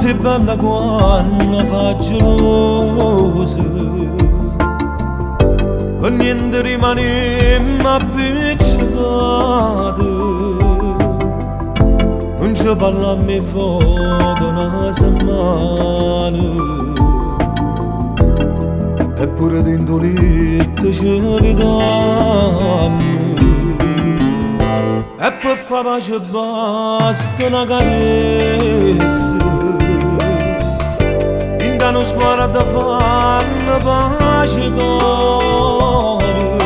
così bella quando fa gelosa, per niente rimane appiccicato, non ci parla a me fuori una settimana, eppure dentro letto ci vediamo. E per far pace basta una carezza, in uno sguardo fanno pace cuore,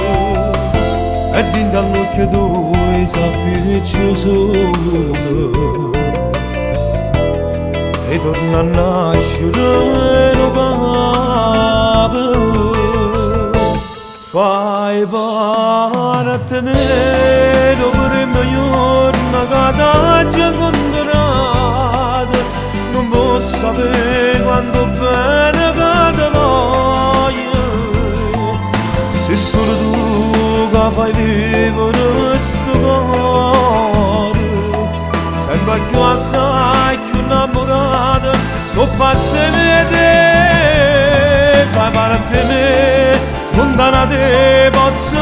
e dentro all'occhio tuoi s'appiccia solo, e torna a nascere lo capo. Fai parte meno per il mio giorno che t'aggi incontrato, non posso sapere quanto bene che ti voglio, se solo tu che fai vivere sto cuore, sembra più assai più innamorata, so pazza di te, fai parte me. Lontana te posso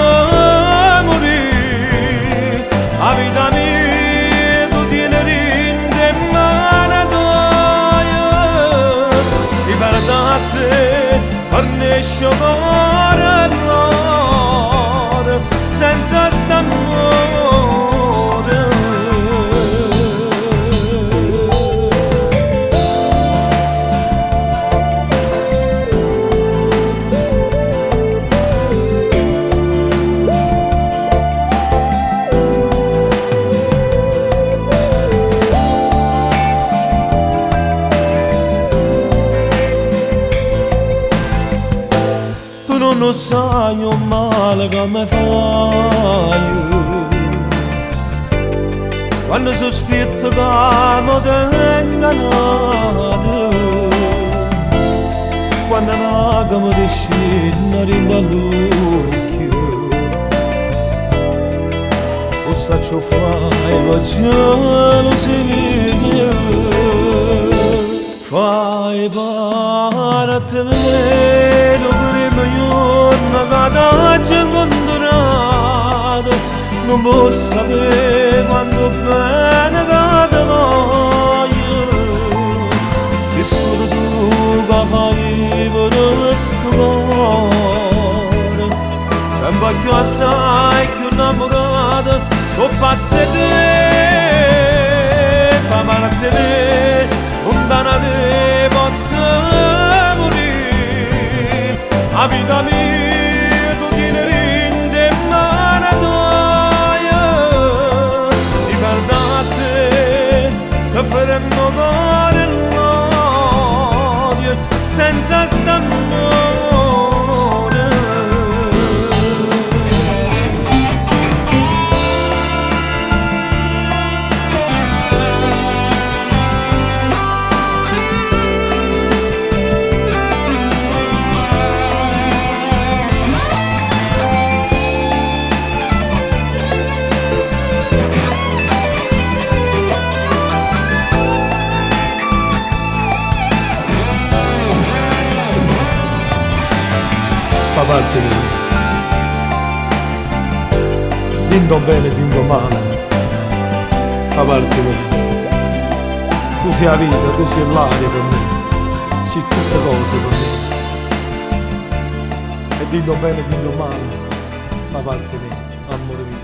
morire, la vita mia tu tieni in mano tua, si perde a te, fornisce cuore all'ora, senza st'amore. Non lo sai un male che mi fai, quando sospetto che mi tenga nato, quando una lacrima ti scende dall'occhio, o sa ciò fai per gelosia, fai parte meno per il mio giorno che t'aggi incontrato, non posso sapere quanto bene che ti voglio, se solo tu che fai vivere sto cuore, sembra più assai più innamorata, so pazza di te, fa male a te, lontana te posso morire, la vita mia tu tieni in mano tua, si perde a te, soffriremo cuore l'odio, senza st'amore. Fa parte di me, dindo bene, dindo male, fa parte di me, tu sei la vita, tu sei l'aria per me, sei tutte cose per me, e dindo bene, dindo male, fa parte di me, amore mio.